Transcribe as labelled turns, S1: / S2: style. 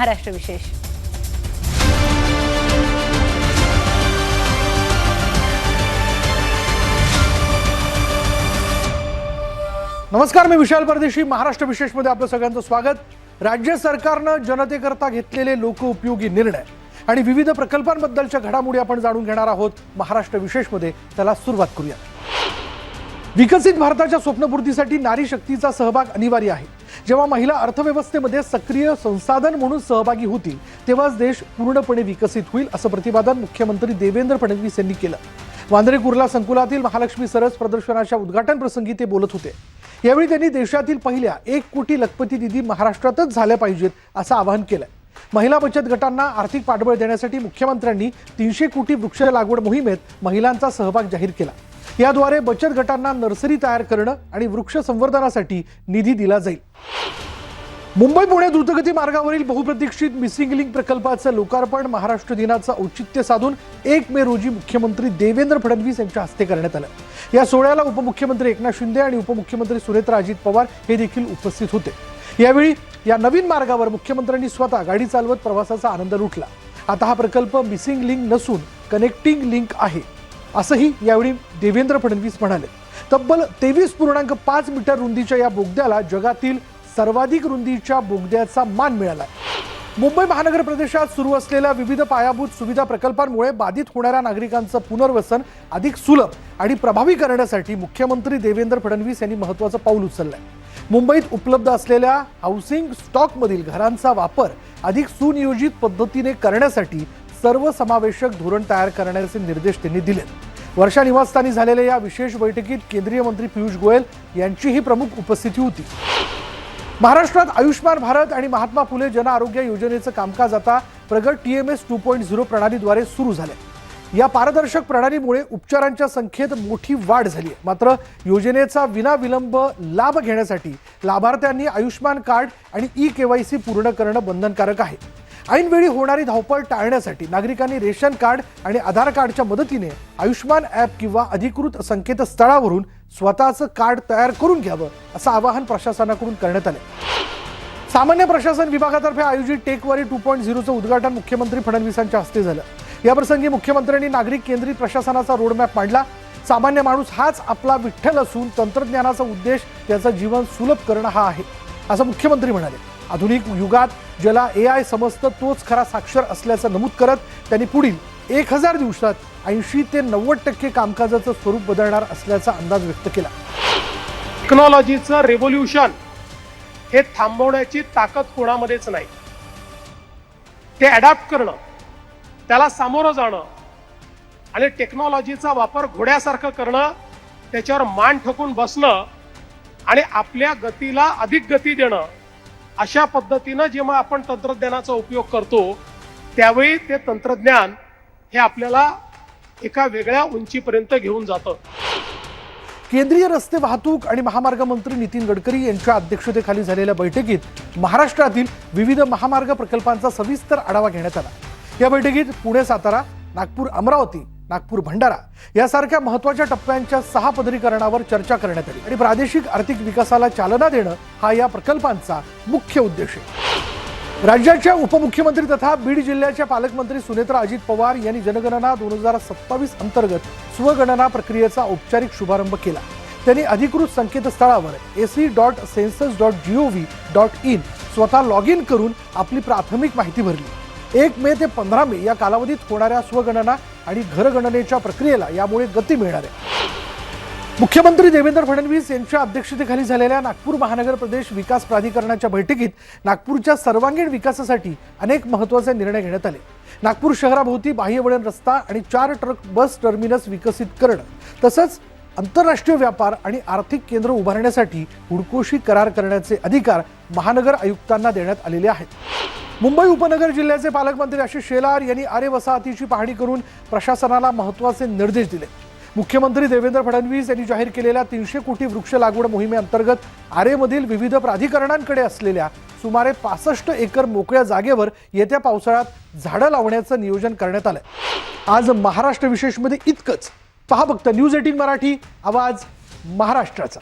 S1: महाराष्ट्र विशेष।
S2: नमस्कार, मी विशाल परदेशी। महाराष्ट्र विशेष मध्ये आपलं सगळ्यांचं स्वागत। राज्य सरकारनं जनतेकरता घेतलेले लोकउपयोगी निर्णय आणि विविध प्रकल्पांबद्दलच्या घडामोडी आपण जाणून घेणार आहोत महाराष्ट्र विशेष मध्ये। त्याला सुरुवात करूया। विकसित भारताच्या स्वप्नपूर्तीसाठी नारी शक्तीचा सहभाग अनिवार्य आहे। जेव्हा महिला अर्थव्यवस्थेमध्ये सक्रिय संसाधन म्हणून सहभागी होतील तेव्हाच देश पूर्णपणे विकसित होईल, असं प्रतिपादन मुख्यमंत्री देवेंद्र फडणवीस यांनी केलं। वांद्रे कुर्ला संकुलातील महालक्ष्मी सरस प्रदर्शनाच्या उद्घाटन प्रसंगी ते बोलत होते। यावेळी त्यांनी देशातील पहिल्या 1 कोटी लखपती दिदी महाराष्ट्रातच झाल्या पाहिजेत असं आवाहन केलं। महिला बचत गटांना आर्थिक पाठबळ देण्यासाठी मुख्यमंत्र्यांनी 300 कोटी वृक्ष लागवड मोहिमेत महिलांचा सहभाग जाहीर केला। याद्वारे बचत गटांना नर्सरी तयार करणं आणि वृक्ष संवर्धनासाठी निधी दिला जाईल। मुंबई पुणे द्रुतगती मार्गावरील बहुप्रतीक्षित मिसिंग लिंक प्रकल्पाचं लोकार्पण महाराष्ट्र दिनाचं औचित्य साधून 1 मे रोजी मुख्यमंत्री देवेंद्र फडणवीस यांच्या हस्ते करण्यात आलं। या सोहळ्याला उपमुख्यमंत्री एकनाथ शिंदे आणि उपमुख्यमंत्री सुनेत्रा अजित पवार हे देखील उपस्थित होते। यावेळी या नवीन मार्गावर मुख्यमंत्र्यांनी स्वतः गाडी चालवत प्रवासाचा आनंद लुटला। आता हा प्रकल्प मिसिंग लिंक नसून कनेक्टिंग लिंक आहे असंही यावेळी देवेंद्र फडणवीस म्हणाले। तब्बल 23.5 मीटर रुंदीच्या या बोगद्याला जगातील सर्वाधिक रुंदीच्या बोगद्याचा मान मिळाला। मुंबई महानगर प्रदेशात सुरू असलेल्या विविध पायाभूत सुविधा प्रकल्पांमुळे बाधित होणाऱ्या नागरिकांचं पुनर्वसन अधिक सुलभ आणि प्रभावी करण्यासाठी मुख्यमंत्री देवेंद्र फडणवीस यांनी महत्त्वाचं पाऊल उचललंय। मुंबईत उपलब्ध असलेल्या हाऊसिंग स्टॉकमधील घरांचा वापर अधिक सुनियोजित पद्धतीने करण्यासाठी सर्वसमावेशक धोरण तयार करण्याचे निर्देश त्यांनी दिले। वर्षा निवासस्थानी झालेल्या या विशेष बैठकीत केंद्रीय मंत्री पियुष गोयल यांचीही प्रमुख उपस्थिती होती। महाराष्ट्रात आयुष्मान भारत आणि महात्मा फुले जन आरोग्य योजनेचं कामकाज आता प्रगत TMS 2.0 प्रणालीद्वारे सुरू झाले। या पारदर्शक प्रणालीमुळे उपचारांच्या संख्येत मोठी वाढ झाली आहे। मात्र योजनेचा विनाविलंब लाभ घेण्यासाठी लाभार्थ्यांनी आयुष्मान कार्ड आणि eKYC पूर्ण करणं बंधनकारक आहे। ऐनवेळी होणारी धावपळ टाळण्यासाठी नागरिकांनी रेशन कार्ड आणि आधार कार्डच्या मदतीने आयुष्मान ॲप किंवा अधिकृत संकेतस्थळावरून स्वतःचं कार्ड तयार करून घ्यावं असं आवाहन प्रशासनाकडून करण्यात आले। सामान्य प्रशासन विभागातर्फे आयोजित टेकवारी 2.0चं उद्घाटन मुख्यमंत्री फडणवीसांच्या हस्ते झालं। याप्रसंगी मुख्यमंत्र्यांनी नागरिक केंद्रित प्रशासनाचा रोडमॅप मांडला। सामान्य माणूस हाच आपला विठ्ठल असून तंत्रज्ञानाचा उद्देश त्याचं जीवन सुलभ करणं हा आहे असं मुख्यमंत्री म्हणाले। आधुनिक युगात ज्याला AI समजतं तोच खरा साक्षर असल्याचं नमूद करत त्यांनी पुढील 1000 दिवसात 80 ते 90% कामकाजाचं स्वरूप बदलणार असल्याचा अंदाज व्यक्त केला।
S3: टेक्नॉलॉजीचं रेव्होल्यूशन हे थांबवण्याची ताकद कोणामध्येच नाही। ते अडॅप्ट करणं, त्याला सामोरं जाणं आणि टेक्नॉलॉजीचा वापर घोड्यासारखं करणं, त्याच्यावर मान ठोकून बसणं आणि आपल्या गतीला अधिक गती देणं, अशा पद्धतीनं जेव्हा आपण तंत्रज्ञानाचा उपयोग करतो त्यावेळी ते तंत्रज्ञान हे आपल्याला एका वेगळ्या उंचीपर्यंत घेऊन जातं।
S2: केंद्रीय रस्ते वाहतूक आणि महामार्ग मंत्री नितीन गडकरी यांच्या अध्यक्षतेखाली झालेल्या बैठकीत महाराष्ट्रातील विविध महामार्ग प्रकल्पांचा सविस्तर आढावा घेण्यात आला। या बैठकीत पुणे सातारा, नागपूर अमरावती, नागपूर भंडारा यासारख्या महत्त्वाच्या टप्प्यांच्या 6 पदरीकरणावर चर्चा करण्यात आली आणि प्रादेशिक आर्थिक विकासाला चालना देणं हा या प्रकल्पांचा मुख्य उद्देश आहे। राज्याच्या उपमुख्यमंत्री तथा बीड जिल्ह्याच्या पालकमंत्री सुनेत्रा अजित पवार यांनी जनगणना 2027 अंतर्गत स्वगणना प्रक्रियेचा औपचारिक शुभारंभ केला। त्यांनी अधिकृत संकेतस्थळावर ac.census.gov.in स्वतः लॉग इन करून आपली प्राथमिक माहिती भरली। 1 मे ते 15 मे या कालावधीत होणाऱ्या स्वगणना आणि घरगणनेच्या प्रक्रियेला यामुळे गती मिळणार आहे। मुख्यमंत्री देवेंद्र फडणवीस यांच्या अध्यक्षतेखाली झालेल्या नागपूर महानगर प्रदेश विकास प्राधिकरणाच्या बैठकीत नागपूरच्या सर्वांगीण विकासासाठी अनेक महत्त्वाचे निर्णय घेण्यात आले। नागपूर शहराभोवती बाह्यवळण रस्ता आणि 4 ट्रक बस टर्मिनस विकसित करणं, तसंच आंतरराष्ट्रीय व्यापार आणि आर्थिक केंद्र उभारण्यासाठी हुडकोशी करार करण्याचे अधिकार महानगर आयुक्तांना देण्यात आलेले आहेत। मुंबई उपनगर जिल्ह्याचे पालकमंत्री आशिष शेलार यांनी आरे वसाहतीची पाहणी करून प्रशासनाला महत्त्वाचे निर्देश दिले। मुख्यमंत्री देवेंद्र फडणवीस यांनी जाहीर केलेल्या 300 कोटी वृक्ष लागवड मोहिमेअंतर्गत आरेमधील विविध प्राधिकरणांकडे असलेल्या सुमारे 65 एकर मोकळ्या जागेवर येत्या पावसाळ्यात झाडं लावण्याचं नियोजन करण्यात आलंय। आज महाराष्ट्र विशेषमध्ये इतकंच। पहा फक्त न्यूज 18 मराठी, आवाज महाराष्ट्राचा।